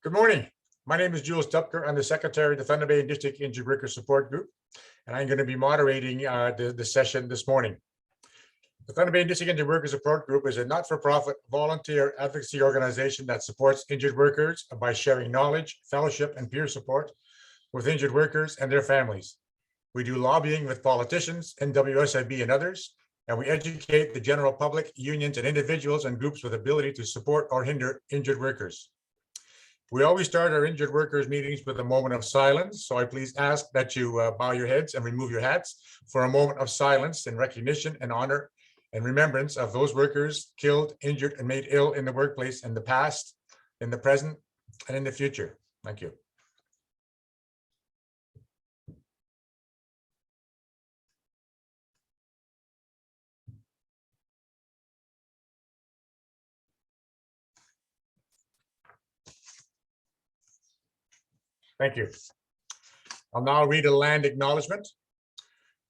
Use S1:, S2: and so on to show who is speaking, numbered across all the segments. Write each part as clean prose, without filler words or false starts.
S1: Good morning. My name is Jules Tupker. I'm the Secretary of the Thunder Bay District Injured Worker Support Group, and I'm going to be moderating the session this morning. The Thunder Bay Dist Injured Worker Support Group is a not-for-profit volunteer advocacy organization that supports injured workers by sharing knowledge, fellowship, and peer support with injured workers and their families. We do lobbying with politicians, NWSIB, and others, and we educate the general public, unions, and individuals and groups with ability to support or hinder injured workers. We always start our injured workers meetings with a moment of silence. So I please ask that you bow your heads and remove your hats for a moment of silence in recognition and honor and remembrance of those workers killed, injured, and made ill in the workplace in the past, in the present, and in the future. Thank you. Thank you. I'll now read a land acknowledgement.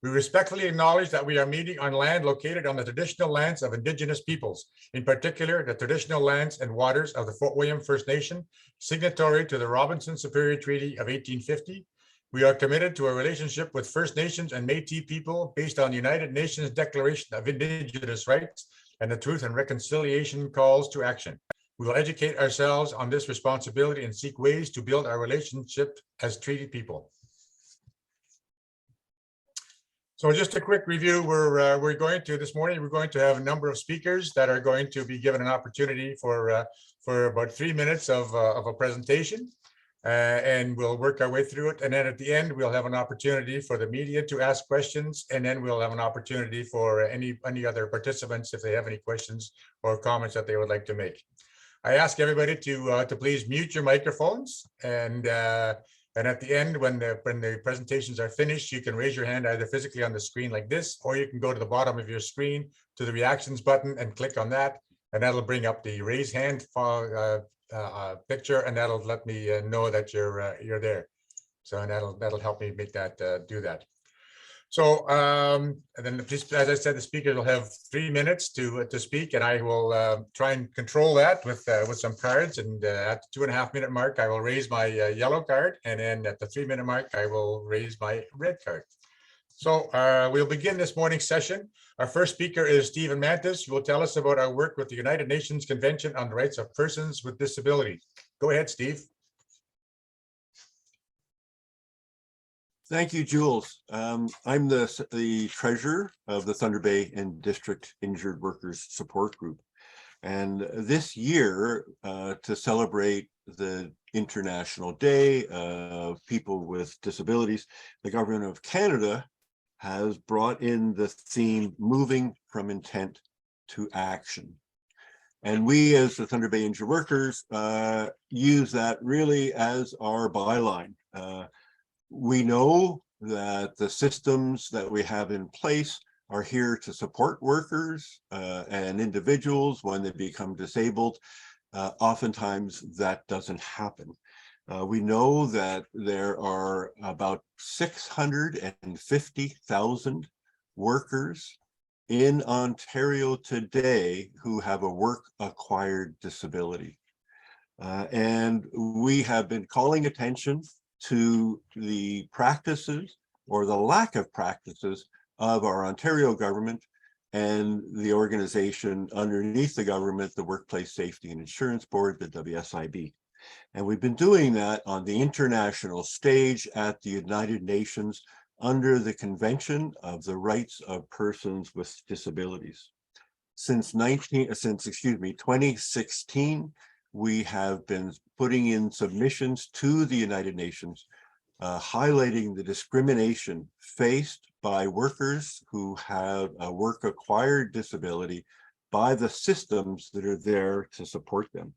S1: We respectfully acknowledge that we are meeting on land located on the traditional lands of Indigenous peoples, in particular the traditional lands and waters of the Fort William First Nation, signatory to the Robinson Superior Treaty of 1850. We are committed to a relationship with First Nations and Métis people based on the United Nations Declaration of Indigenous Rights and the Truth and Reconciliation calls to action. We will educate ourselves on this responsibility and seek ways to build our relationship as treaty people. So just a quick review, this morning we're going to have a number of speakers that are going to be given an opportunity for about 3 minutes of a presentation, and we'll work our way through it. And then at the end, we'll have an opportunity for the media to ask questions, and then we'll have an opportunity for any other participants if they have any questions or comments that they would like to make. I ask everybody to please mute your microphones, and at the end, when the presentations are finished, you can raise your hand either physically on the screen like this, or you can go to the bottom of your screen to the reactions button and click on that, and that'll bring up the raise hand picture, and that'll let me know that you're there. So and that'll help me make that do that. So and then, as I said, the speakers will have 3 minutes to speak, and I will try and control that with some cards. And at the 2.5 minute mark, I will raise my yellow card, and then at the 3 minute mark, I will raise my red card. So we'll begin this morning's session. Our first speaker is Stephen Mantis, who will tell us about our work with the United Nations Convention on the Rights of Persons with Disabilities. Go ahead, Steve.
S2: Thank you, Jules. I'm the treasurer of the Thunder Bay and District Injured Workers Support Group. And this year, to celebrate the International Day of People with Disabilities, the Government of Canada has brought in the theme, moving from intent to action. And we, as the Thunder Bay Injured Workers, use that really as our byline. We know that the systems that we have in place are here to support workers and individuals when they become disabled. Oftentimes that doesn't happen. We know that there are about 650,000 workers in Ontario today who have a work-acquired disability. And we have been calling attention to the practices or the lack of practices of our Ontario government and the organization underneath the government, the Workplace Safety and Insurance Board, the WSIB. And we've been doing that on the international stage at the United Nations under the Convention of the Rights of Persons with Disabilities. Since 2016, we have been putting in submissions to the United Nations, highlighting the discrimination faced by workers who have a work-acquired disability by the systems that are there to support them.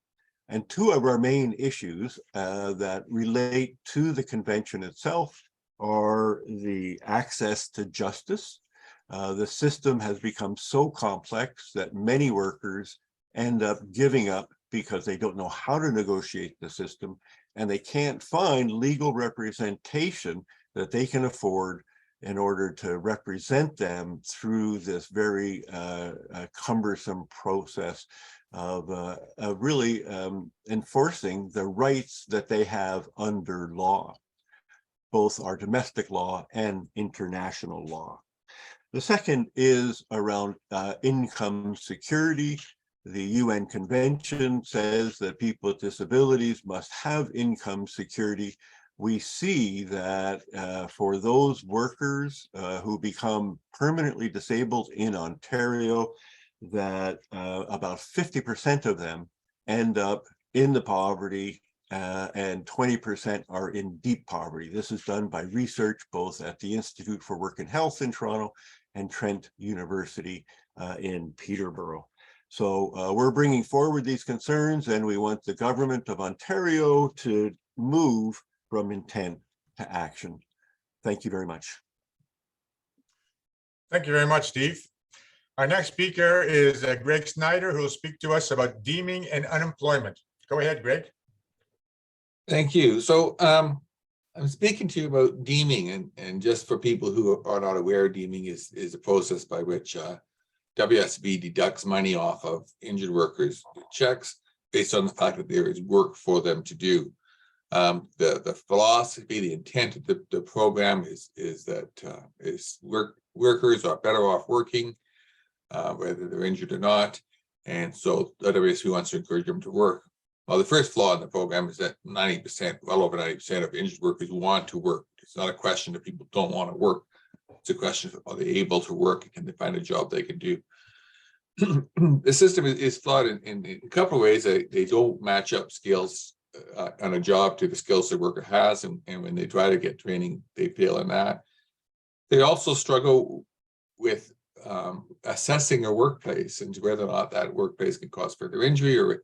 S2: And two of our main issues that relate to the convention itself are the access to justice. The system has become so complex that many workers end up giving up because they don't know how to negotiate the system, and they can't find legal representation that they can afford in order to represent them through this very cumbersome process of really enforcing the rights that they have under law, both our domestic law and international law. The second is around income security. The UN Convention says that people with disabilities must have income security. We see that for those workers who become permanently disabled in Ontario, that about 50% of them end up in the poverty and 20% are in deep poverty. This is done by research both at the Institute for Work and Health in Toronto and Trent University in Peterborough. So we're bringing forward these concerns, and we want the government of Ontario to move from intent to action. Thank you very much.
S1: Thank you very much, Steve. Our next speaker is Greg Snyder, who will speak to us about deeming and unemployment. Go ahead, Greg.
S3: Thank you. So I'm speaking to you about deeming, and just for people who are not aware, deeming is a process by which WSB deducts money off of injured workers' checks based on the fact that there is work for them to do. The philosophy, the intent of the program is that workers are better off working, whether they're injured or not, and so WSB wants to encourage them to work. Well, the first flaw in the program is that 90%, well over 90% of injured workers want to work. It's not a question that people don't want to work. It's a question of, are they able to work, and can they find a job they can do? The system is flawed in a couple of ways. They don't match up skills on a job to the skills the worker has, and when they try to get training, they fail in that. They also struggle with assessing a workplace and whether or not that workplace can cause further injury, or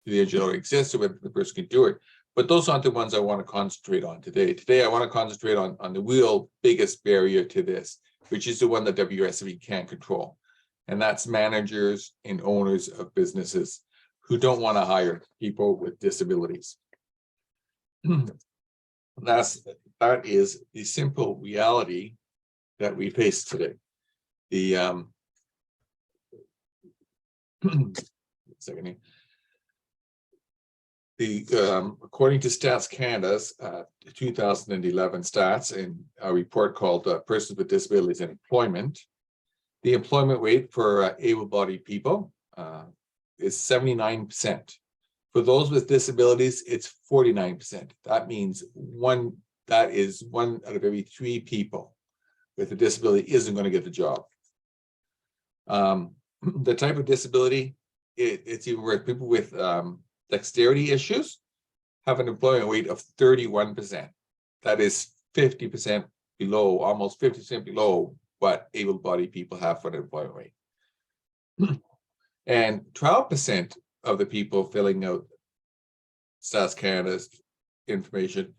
S3: the injury already exists, or whether the person can do it. But those aren't the ones I want to concentrate on today. Today, I want to concentrate on the real biggest barrier to this, which is the one that WSB can't control. And that's managers and owners of businesses who don't want to hire people with disabilities. That is the simple reality that we face today. The according to Stats Canada's 2011 stats in a report called Persons with Disabilities and Employment, the employment rate for able-bodied people is 79%. For those with disabilities, it's 49%. That means one out of every 3 people with a disability isn't going to get the job. The type of disability, it's even worse. People with dexterity issues have an employment rate of 31%. That is 50% below, almost 50% below what able-bodied people have for an employment rate. And 12% of the people filling out Stats Canada's information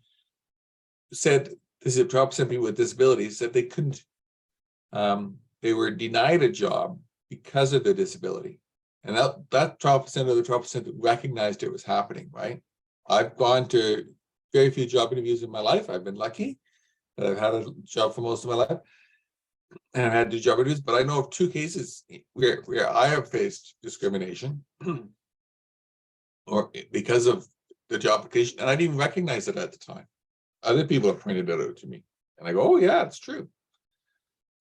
S3: said, this is 12% of people with disabilities said they couldn't, they were denied a job because of their disability. And that 12% of the 12% recognized it was happening, right? I've gone to very few job interviews in my life. I've been lucky that I've had a job for most of my life, and I've had to do job interviews, but I know of 2 cases where I have faced discrimination or because of the job application, and I didn't even recognize it at the time. Other people have pointed it out to me, and I go, oh yeah, it's true.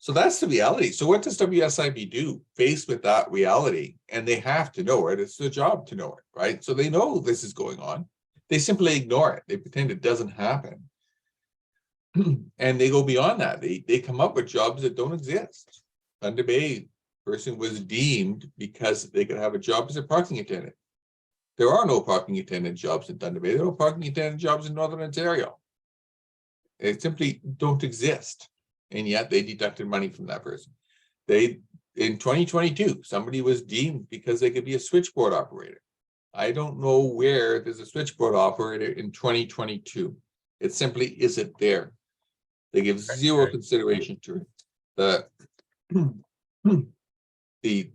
S3: So that's the reality. So what does WSIB do faced with that reality? And they have to know it. It's their job to know it, right? So they know this is going on. They simply ignore it. They pretend it doesn't happen. And they go beyond that. They come up with jobs that don't exist. Thunder Bay person was deemed because they could have a job as a parking attendant. There are no parking attendant jobs in Thunder Bay. There are no parking attendant jobs in Northern Ontario. They simply don't exist. And yet they deducted money from that person. In 2022, somebody was deemed because they could be a switchboard operator. I don't know where there's a switchboard operator in 2022. It simply isn't there. They give zero consideration to it. The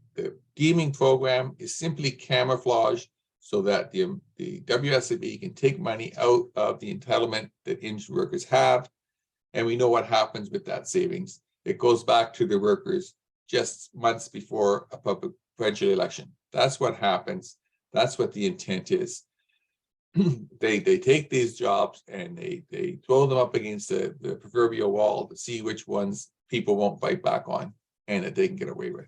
S3: deeming program is simply camouflage so that the WSIB can take money out of the entitlement that injured workers have And we know what happens with that savings. It goes back to the workers just months before a public provincial election. That's what happens. That's what the intent is. They take these jobs and they throw them up against the proverbial wall to see which ones people won't fight back on and that they can get away with.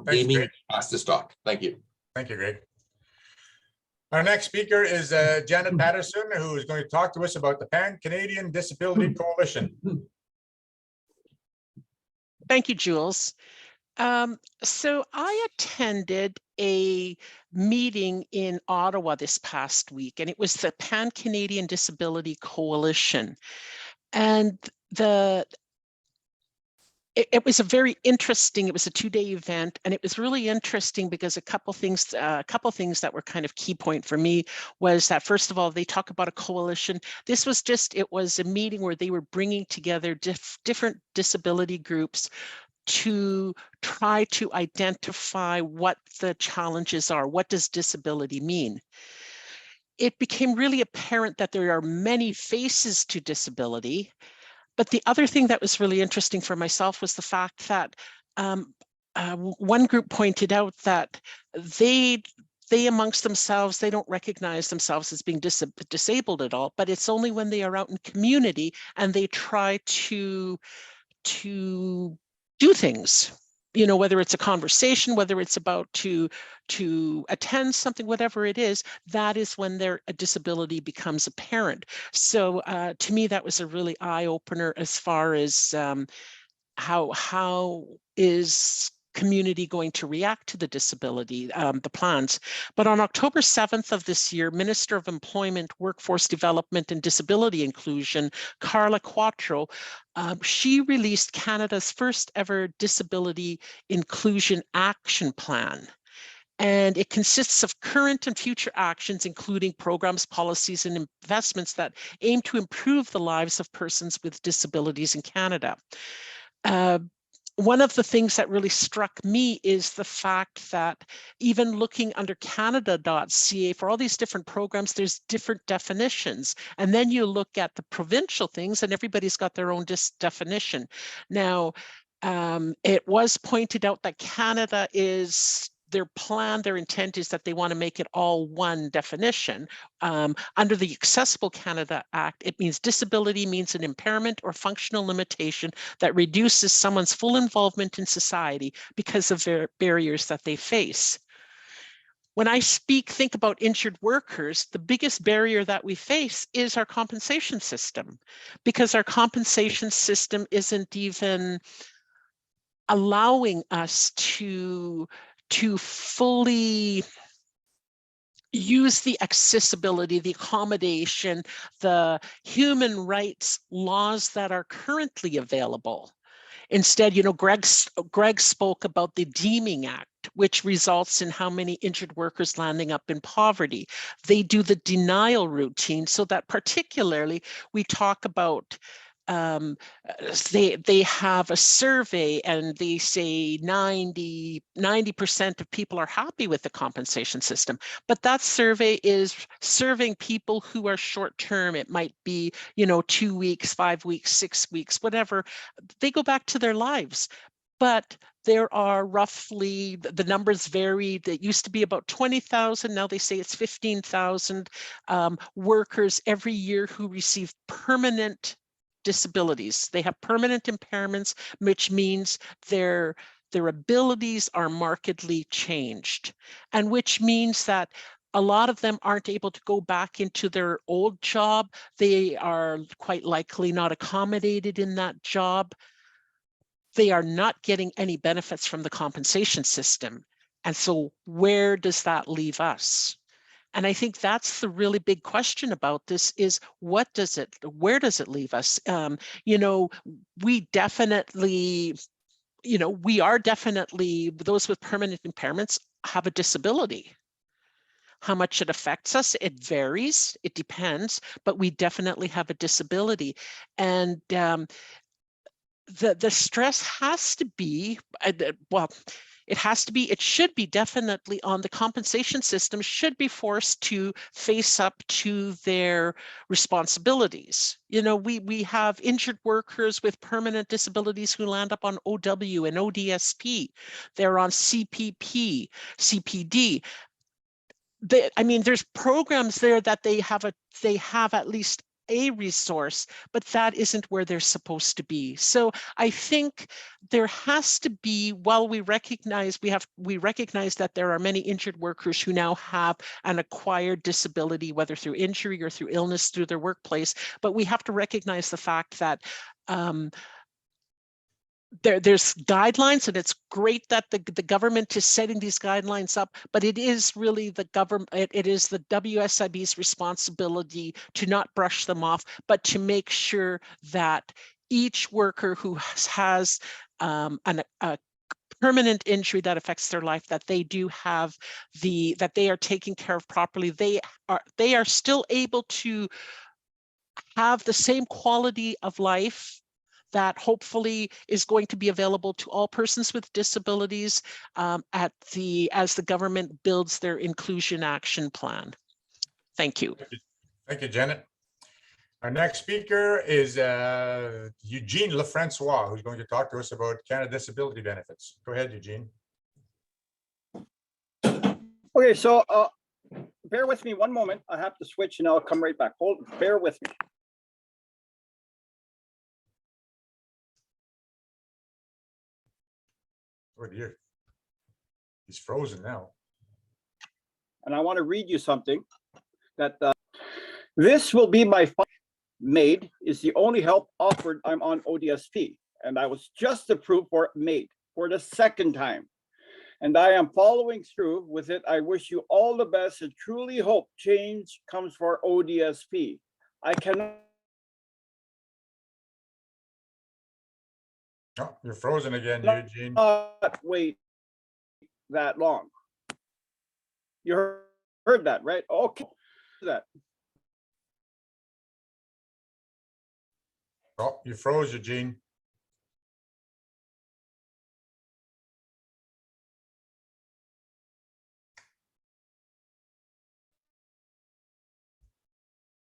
S1: Thanks,
S3: Gaming
S1: Greg.
S3: has to stop. Thank you.
S1: Thank you, Greg. Our next speaker is Janet Patterson, who is going to talk to us about the Pan-Canadian Disability Coalition.
S4: Thank you, Jules. So I attended a meeting in Ottawa this past week, and it was the Pan-Canadian Disability Coalition. And it was a very interesting, it was a 2-day event, and it was really interesting because a couple things that were kind of key point for me was that, first of all, they talk about a coalition. This was it was a meeting where they were bringing together different disability groups to try to identify what the challenges are. What does disability mean? It became really apparent that there are many faces to disability. But the other thing that was really interesting for myself was the fact that one group pointed out that they amongst themselves, they don't recognize themselves as being disabled at all, but it's only when they are out in community and they try to do things, you know, whether it's a conversation, whether it's about to attend something, whatever it is, that is when their disability becomes apparent. So to me, that was a really eye-opener as far as how is community going to react to the disability, the plans. But on October 7th of this year, Minister of Employment, Workforce Development and Disability Inclusion, Carla Quattro, she released Canada's first ever Disability Inclusion Action Plan. And it consists of current and future actions, including programs, policies, and investments that aim to improve the lives of persons with disabilities in Canada. One of the things that really struck me is the fact that even looking under Canada.ca for all these different programs, there's different definitions. And then you look at the provincial things and everybody's got their own definition. Now, it was pointed out that Canada is their intent is that they want to make it all one definition. Under the Accessible Canada Act, it means disability means an impairment or functional limitation that reduces someone's full involvement in society because of their barriers that they face. When I think about injured workers, the biggest barrier that we face is our compensation system, because our compensation system isn't even allowing us to fully use the accessibility, the accommodation, the human rights laws that are currently available. Instead, you know, Greg spoke about the Deeming Act, which results in how many injured workers landing up in poverty. They do the denial routine, so that particularly we talk about they have a survey and they say 90% of people are happy with the compensation system, but that survey is serving people who are short term. It might be, you know, 2 weeks, 5 weeks, 6 weeks, whatever. They go back to their lives. But there are roughly, the numbers vary. That used to be about 20,000. Now they say it's 15,000 workers every year who receive permanent disabilities. They have permanent impairments, which means their abilities are markedly changed, and which means that a lot of them aren't able to go back into their old job. They are quite likely not accommodated in that job. They are not getting any benefits from the compensation system. And so where does that leave us? And I think that's the really big question about this is where does it leave us? You know, we definitely, you know, we are definitely, those with permanent impairments have a disability. How much it affects us, it varies, it depends, but we definitely have a disability. And the stress has to be, well, it should be definitely on the compensation system, should be forced to face up to their responsibilities. You know, we have injured workers with permanent disabilities who land up on OW and ODSP. They're on CPP, CPD. I mean, there's programs there that they have at least a resource, but that isn't where they're supposed to be. So I think there has to be, while we recognize that there are many injured workers who now have an acquired disability, whether through injury or through illness through their workplace, but we have to recognize the fact that there's guidelines, and it's great that the government is setting these guidelines up, but it is really the government, it is the WSIB's responsibility to not brush them off, but to make sure that each worker who has a permanent injury that affects their life, that they do have that they are taken care of properly. They are still able to have the same quality of life that hopefully is going to be available to all persons with disabilities as the government builds their inclusion action plan. Thank you.
S1: Thank you, Janet. Our next speaker is Eugene Lefrancois, who's going to talk to us about Canada Disability Benefits. Go ahead, Eugene.
S5: Okay, so bear with me one moment. I have to switch and I'll come right back. Bear with me.
S1: Oh dear, he's frozen now.
S5: And I want to read you something that this will be my MAID is the only help offered. I'm on ODSP and I was just approved for MAID for the second time. And I am following through with it. I wish you all the best and truly hope change comes for ODSP. I cannot.
S1: Oh, you're frozen again, Eugene.
S5: Not wait that long. You heard that, right? Okay. That.
S1: Oh, you froze, Eugene.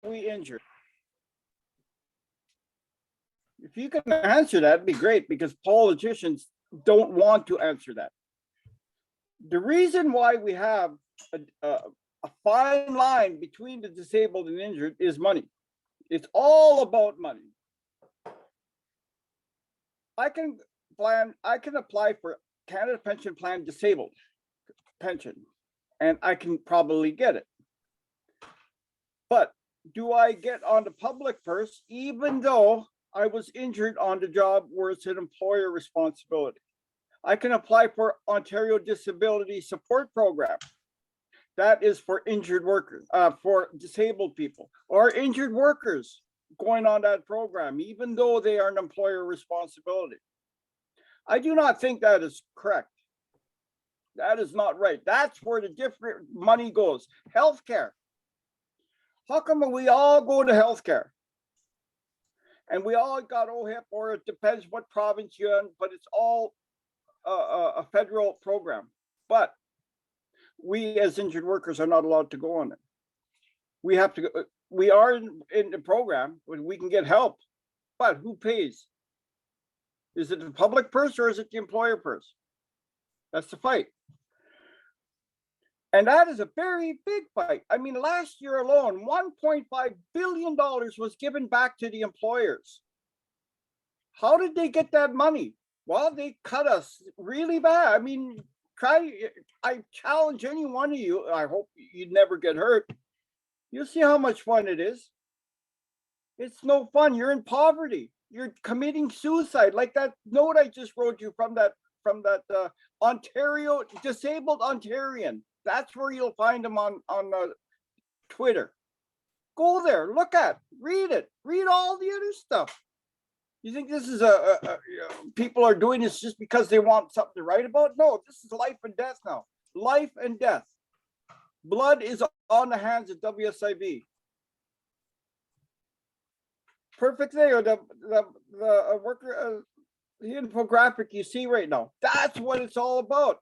S5: We injured. If you can answer that, it'd be great, because politicians don't want to answer that. The reason why we have a fine line between the disabled and injured is money. It's all about money. I can apply for Canada Pension Plan disabled pension, and I can probably get it. But do I get on the public purse, even though I was injured on the job where it's an employer responsibility? I can apply for Ontario Disability Support Program. That is for injured workers, for disabled people or injured workers going on that program, even though they are an employer responsibility. I do not think that is correct. That is not right. That's where the different money goes. Healthcare. How come we all go to healthcare? And we all got OHIP, or it depends what province you're in, but it's all a federal program. But we as injured workers are not allowed to go on it. We have to go, we are in the program when we can get help, but who pays? Is it the public purse or is it the employer purse? That's the fight. And that is a very big fight. I mean, last year alone, $1.5 billion was given back to the employers. How did they get that money? Well, they cut us really bad. I mean, I challenge any one of you, I hope you'd never get hurt. You'll see how much fun it is. It's no fun. You're in poverty. You're committing suicide. Like that note I just wrote you from that Ontario, disabled Ontarian. That's where you'll find them on Twitter. Go there, look at, read it, read all the other stuff. You think this is people are doing this just because they want something to write about? No, this is life and death now. Life and death. Blood is on the hands of WSIB. Perfect thing. The worker, the infographic you see right now, that's what it's all about.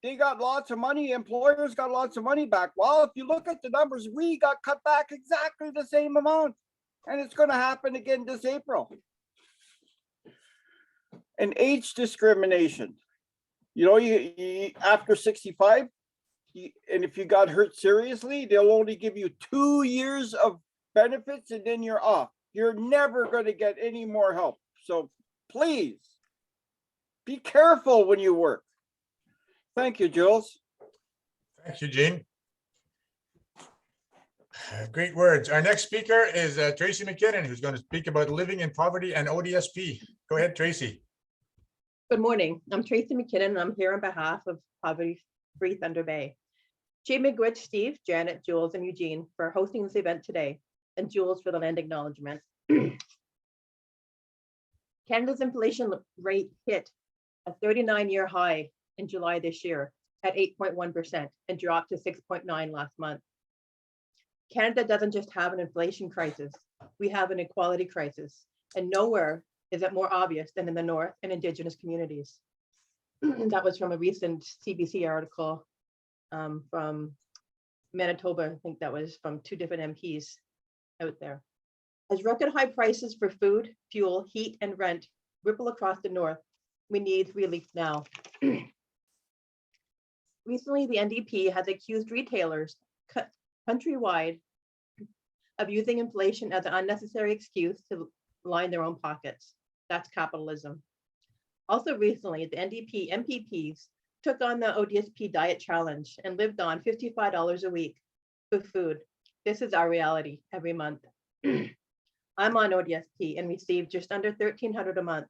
S5: They got lots of money, employers got lots of money back. Well, if you look at the numbers, we got cut back exactly the same amount. And it's going to happen again this April. And age discrimination. You know, you after 65, and if you got hurt seriously, they'll only give you 2 years of benefits and then you're off. You're never going to get any more help. So please be careful when you work. Thank you, Jules.
S1: Thanks, Eugene. Great words. Our next speaker is Tracy McKinnon, who's going to speak about living in poverty and ODSP. Go ahead, Tracy.
S6: Good morning. I'm Tracy McKinnon, and I'm here on behalf of Poverty Free Thunder Bay. Jamie McGwitch, Steve, Janet, Jules, and Eugene for hosting this event today, and Jules for the land acknowledgement. Canada's inflation rate hit a 39-year high in July this year at 8.1% and dropped to 6.9% last month. Canada doesn't just have an inflation crisis, we have an equality crisis, and nowhere is it more obvious than in the North and Indigenous communities. That was from a recent CBC article from Manitoba. I think that was from 2 different MPs out there. As record high prices for food, fuel, heat, and rent ripple across the North, we need relief now. Recently, the NDP has accused retailers countrywide of using inflation as an unnecessary excuse to line their own pockets. That's capitalism. Also recently, the NDP MPPs took on the ODSP diet challenge and lived on $55 a week with food. This is our reality every month. I'm on ODSP and receive just under $1,300 a month.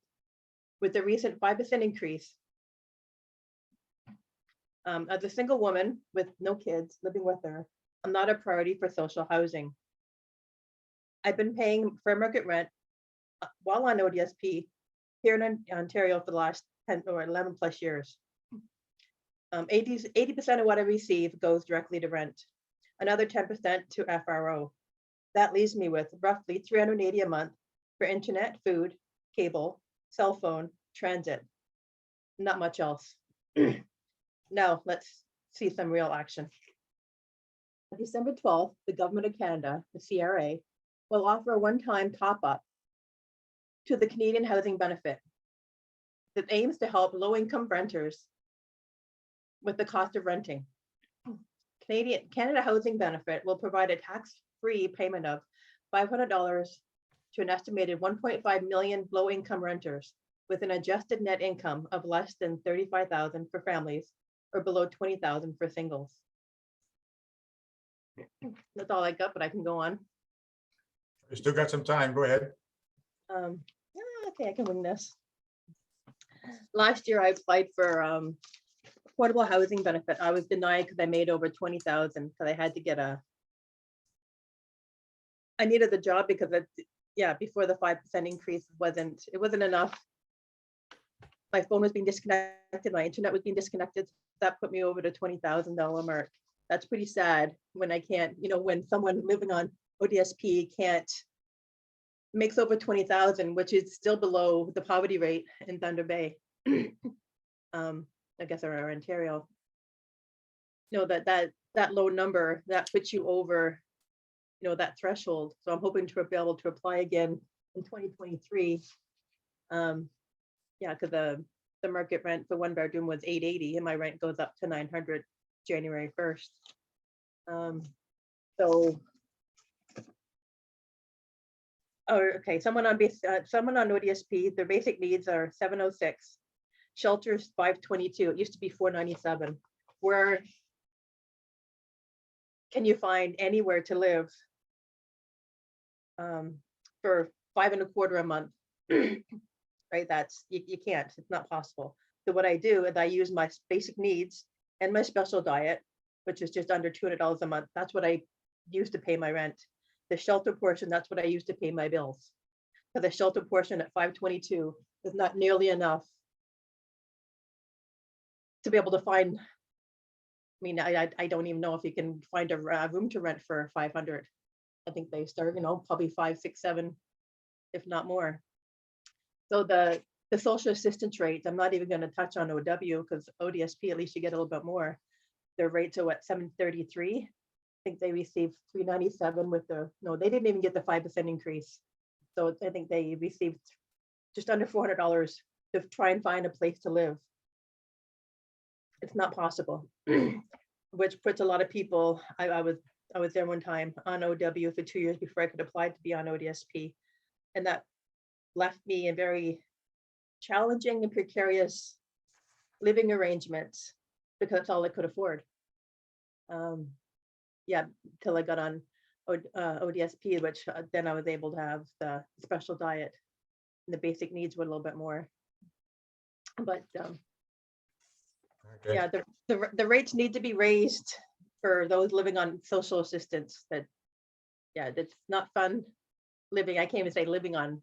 S6: With the recent 5% increase, as a single woman with no kids living with her, I'm not a priority for social housing. I've been paying fair market rent while on ODSP here in Ontario for the last 10 or 11 plus years. 80% of what I receive goes directly to rent, another 10% to FRO. That leaves me with roughly $380 a month for internet, food, cable, cell phone, transit, not much else. Now let's see some real action. On December 12th, the Government of Canada, the CRA, will offer a one-time top-up to the Canadian Housing Benefit that aims to help low-income renters with the cost of renting. Canada Housing Benefit will provide a tax-free payment of $500 to an estimated 1.5 million low-income renters with an adjusted net income of less than $35,000 for families or below $20,000 for singles. That's all I got, but I can go on.
S1: You still got some time. Go ahead.
S6: Okay, I can wing this. Last year, I applied for affordable housing benefit. I was denied because I made over 20,000 because I had to get I needed the job because before the 5% increase it wasn't enough. My phone was being disconnected, my internet was being disconnected. That put me over the $20,000 mark. That's pretty sad when I can't, when someone living on ODSP makes over 20,000, which is still below the poverty rate in Thunder Bay. I guess or Ontario. That low number that puts you over, that threshold. So I'm hoping to be able to apply again in 2023. Because the market rent for 1 bedroom was $880 and my rent goes up to $900 January 1st. Someone on ODSP, their basic needs are $706, shelters $522. It used to be $497. Where can you find anywhere to live for $5.25 a month? Right, that's you can't. It's not possible. So what I do is I use my basic needs and my special diet, which is just under $200 a month. That's what I use to pay my rent. The shelter portion, that's what I use to pay my bills. So the shelter portion at $522 is not nearly enough to be able to find. I don't even know if you can find a room to rent for $500. I think they start, probably $5, $6, $7, if not more. So the the social assistance rates, I'm not even going to touch on OW because ODSP, at least you get a little bit more. Their rates are what, 733? I think they received 397 with the, no, they didn't even get the 5% increase. So I think they received just under $400 to try and find a place to live. It's not possible, which puts a lot of people, I was there one time on OW for 2 years before I could apply to be on ODSP. And that left me in very challenging and precarious living arrangements because that's all I could afford. Yeah, till I got on ODSP, which then I was able to have the special diet and the basic needs were a little bit more. But
S1: Okay.
S6: yeah, the rates need to be raised for those living on social assistance. That, yeah, that's not fun living. I can't even say living on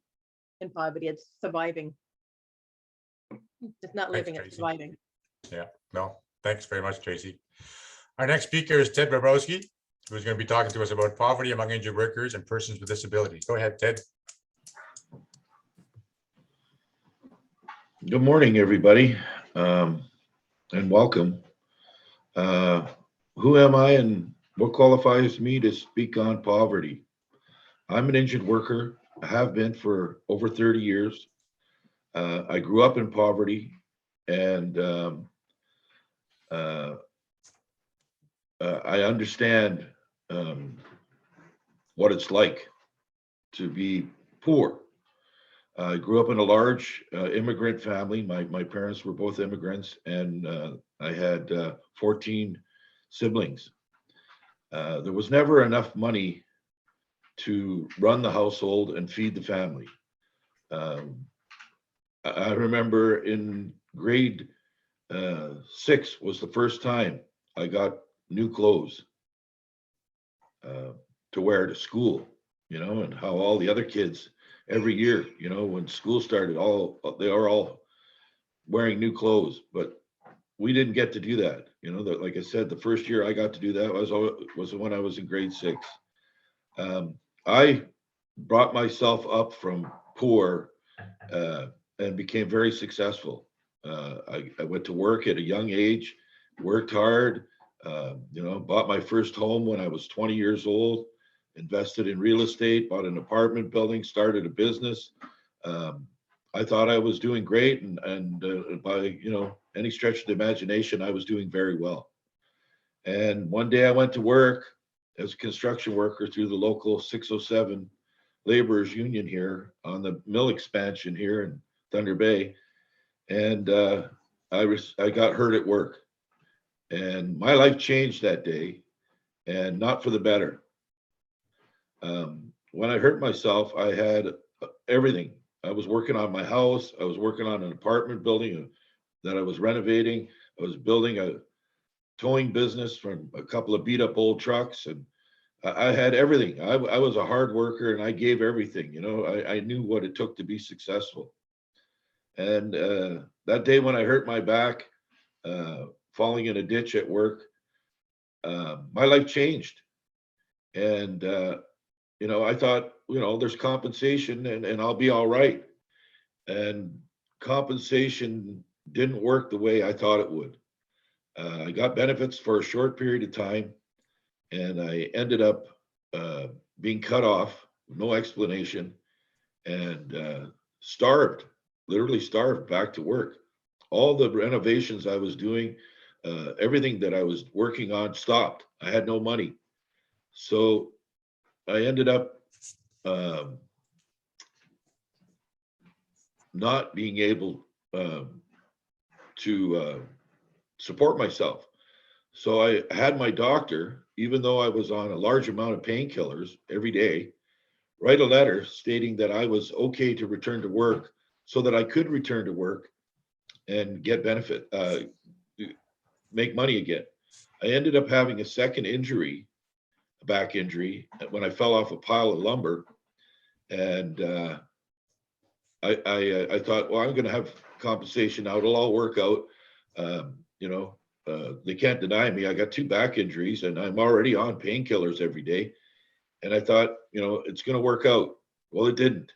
S6: in poverty. It's surviving. It's not living, it's
S1: Tracy.
S6: surviving.
S1: Yeah, no, thanks very much, Tracy. Our next speaker is Ted Bobrowski, who's going to be talking to us about poverty among injured workers and persons with disabilities. Go ahead, Ted.
S7: Good morning, everybody, and welcome. Who am I and what qualifies me to speak on poverty? I'm an injured worker. I have been for over 30 years. I grew up in poverty, and I understand what it's like to be poor. I grew up in a large immigrant family. My parents were both immigrants, and I had 14 siblings. There was never enough money to run the household and feed the family. I remember in grade 6 was the first time I got new clothes to wear to school, and how all the other kids every year, when school started, they are all wearing new clothes, but we didn't get to do that. Like I said, the first year I got to do that was when I was in grade 6. I brought myself up from poor and became very successful. I went to work at a young age, worked hard, bought my first home when I was 20 years old, invested in real estate, bought an apartment building, started a business. I thought I was doing great, and by any stretch of the imagination, I was doing very well. And one day I went to work as a construction worker through the local 607 laborers union here on the mill expansion here in Thunder Bay, and I got hurt at work, and my life changed that day, and not for the better. When I hurt myself, I had everything. I was working on my house. I was working on an apartment building that I was renovating. I was building a towing business from a couple of beat up old trucks, and I had everything. I was a hard worker, and I gave everything. I knew what it took to be successful. And that day when I hurt my back, falling in a ditch at work, my life changed. And I thought, there's compensation and I'll be all right. And compensation didn't work the way I thought it would. I got benefits for a short period of time, and I ended up being cut off, no explanation, and starved, literally starved back to work. All the renovations I was doing, everything that I was working on stopped. I had no money. So I ended up not being able to support myself. So I had my doctor, even though I was on a large amount of painkillers every day, write a letter stating that I was okay to return to work so that I could return to work and get benefit, make money again. I ended up having a second injury, a back injury, when I fell off a pile of lumber. And I thought, well, I'm going to have compensation now. It'll all work out. They can't deny me. I got 2 back injuries, and I'm already on painkillers every day. And I thought, it's going to work out. Well, it didn't.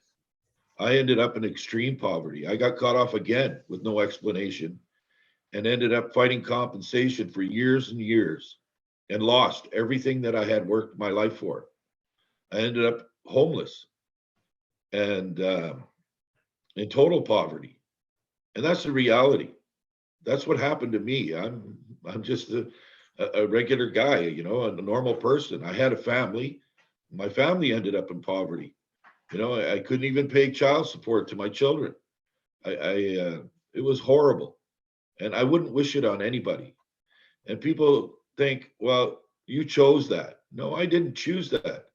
S7: I ended up in extreme poverty. I got cut off again with no explanation and ended up fighting compensation for years and years and lost everything that I had worked my life for. I ended up homeless and in total poverty. And that's the reality. That's what happened to me. I'm just a regular guy, you know, a normal person. I had a family. My family ended up in poverty. You know, I couldn't even pay child support to my children. It was horrible, and I wouldn't wish it on anybody. And people think, well, you chose that. No, I didn't choose that.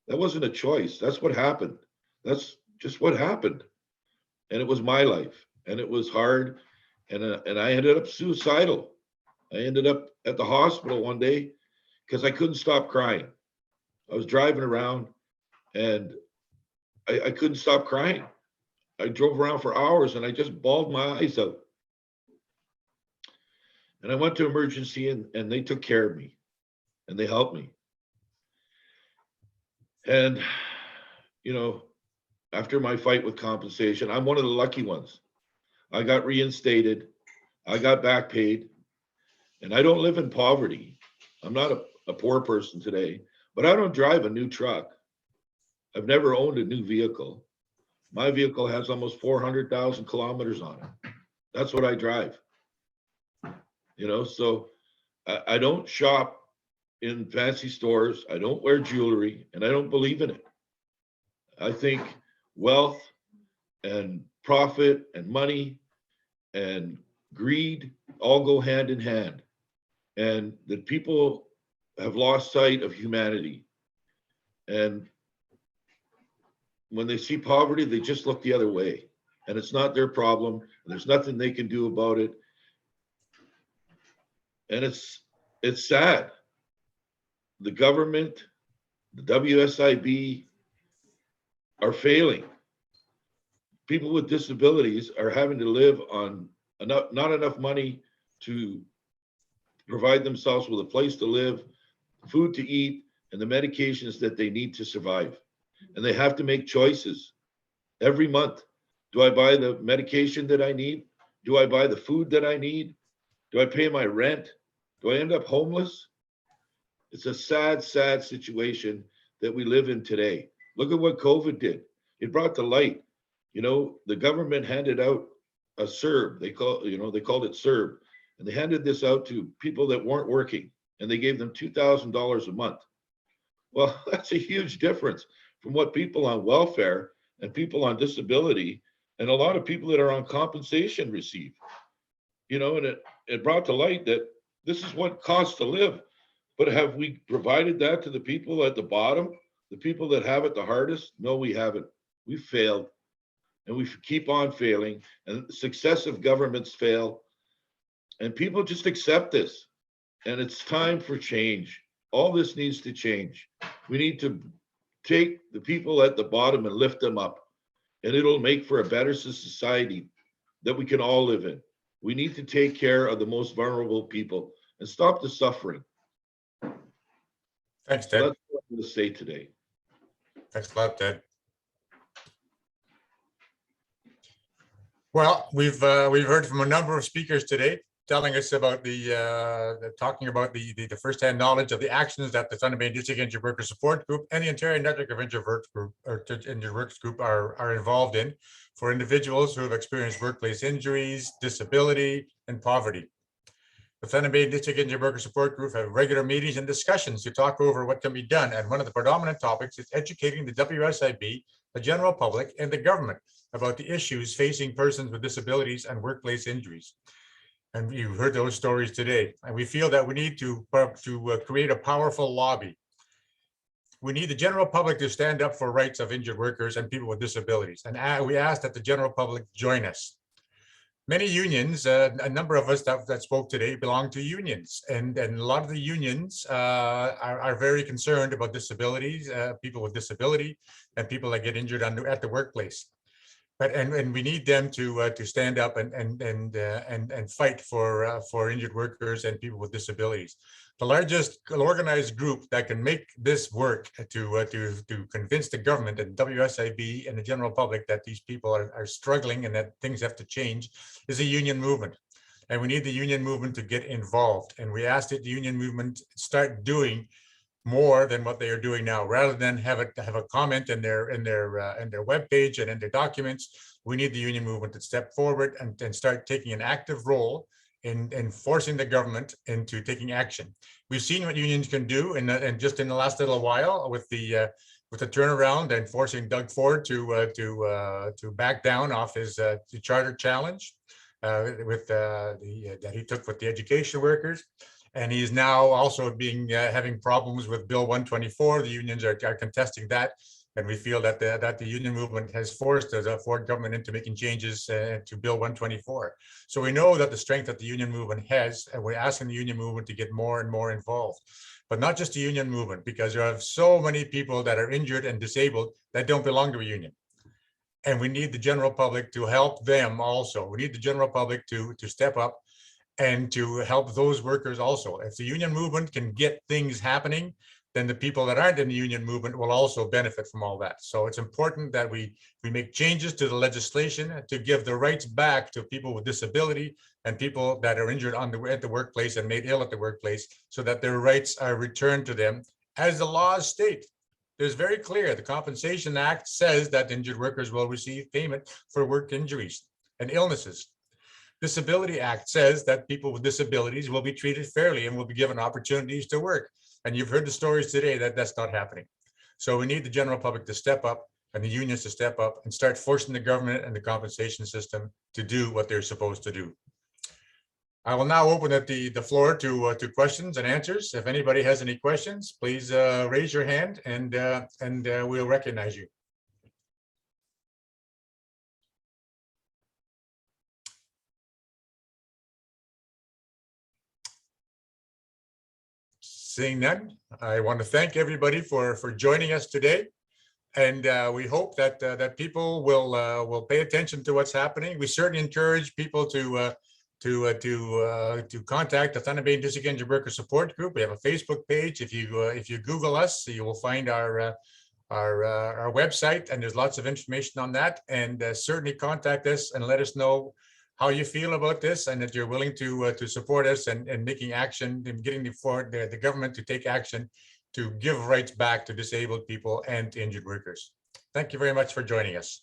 S7: That wasn't a choice. That's what happened. That's just what happened. And it was my life, and it was hard. And I ended up suicidal. I ended up at the hospital one day because I couldn't stop crying. I was driving around and I couldn't stop crying. I drove around for hours and I just bawled my eyes out. And I went to emergency and they took care of me and they helped me. And, you know, after my fight with compensation, I'm one of the lucky ones. I got reinstated. I got back paid. And I don't live in poverty. I'm not a poor person today, but I don't drive a new truck. I've never owned a new vehicle. My vehicle has almost 400,000 kilometers on it. That's what I drive. You know, so I don't shop in fancy stores. I don't wear jewelry and I don't believe in it. I think wealth and profit and money and greed all go hand in hand. And that people have lost sight of humanity. And when they see poverty, they just look the other way. And it's not their problem. And there's nothing they can do about it. And it's sad. The government, the WSIB are failing. People with disabilities are having to live on not enough money to provide themselves with a place to live, food to eat, and the medications that they need to survive. And they have to make choices every month. Do I buy the medication that I need? Do I buy the food that I need? Do I pay my rent? Do I end up homeless? It's a sad, sad situation that we live in today. Look at what COVID did. It brought to light, you know, the government handed out a CERB. They called it CERB. And they handed this out to people that weren't working and they gave them $2,000 a month. Well, that's a huge difference from what people on welfare and people on disability and a lot of people that are on compensation receive. You know, and it brought to light that this is what it costs to live. But have we provided that to the people at the bottom, the people that have it the hardest? No, we haven't. We failed and we keep on failing, and successive governments fail. And people just accept this. And it's time for change. All this needs to change. We need to take the people at the bottom and lift them up. And it'll make for a better society that we can all live in. We need to take care of the most vulnerable people and stop the suffering.
S1: Thanks,
S7: So
S1: Ted.
S7: that's what I'm going to say today.
S1: Thanks a lot, Ted. Well, we've heard from a number of speakers today, telling us about talking about the firsthand knowledge of the actions that the Thunder Bay District Injured Worker Support Group and the entire network of injured workers group are involved in for individuals who have experienced workplace injuries, disability, and poverty. The Thunder Bay District Injured Worker Support Group have regular meetings and discussions to talk over what can be done. And one of the predominant topics is educating the WSIB, the general public, and the government about the issues facing persons with disabilities and workplace injuries. And you heard those stories today. And we feel that we need to create a powerful lobby. We need the general public to stand up for rights of injured workers and people with disabilities. And we ask that the general public join us. Many unions, a number of us that spoke today belong to unions. And a lot of the unions are very concerned about disabilities, people with disability, and people that get injured at the workplace. and we need them to stand up and fight for injured workers and people with disabilities. The largest organized group that can make this work to convince the government and WSIB and the general public that these people are struggling and that things have to change is a union movement. And we need the union movement to get involved. And we asked that the union movement start doing more than what they are doing now, rather than have a comment in their webpage and in their documents. We need the union movement to step forward and start taking an active role in forcing the government into taking action. We've seen what unions can do, and just in the last little while with the turnaround and forcing Doug Ford to back down off his charter challenge that he took with the education workers. And he's now also having problems with Bill 124. The unions are contesting that. And we feel that the union movement has forced the Ford government into making changes to Bill 124. So we know that the strength that the union movement has, and we're asking the union movement to get more and more involved. But not just the union movement, because there are so many people that are injured and disabled that don't belong to a union. And we need the general public to help them also. We need the general public to step up and to help those workers also. If the union movement can get things happening, then the people that aren't in the union movement will also benefit from all that. So it's important that we make changes to the legislation to give the rights back to people with disability and people that are injured at the workplace and made ill at the workplace, so that their rights are returned to them as the laws state. There's very clear, the Compensation Act says that injured workers will receive payment for work injuries and illnesses. Disability Act says that people with disabilities will be treated fairly and will be given opportunities to work. And you've heard the stories today that that's not happening. So we need the general public to step up and the unions to step up and start forcing the government and the compensation system to do what they're supposed to do. I will now open the floor to questions and answers. If anybody has any questions, please raise your hand and we'll recognize you. Seeing none, I want to thank everybody for joining us today, and we hope that people will pay attention to what's happening. We certainly encourage people to contact the Thunder Bay Dist Injured Worker Support Group. We have a Facebook page. If you Google us, you will find our website, and there's lots of information on that. And certainly contact us and let us know how you feel about this, and that you're willing to support us and making action and getting the government to take action to give rights back to disabled people and to injured workers. Thank you very much for joining us.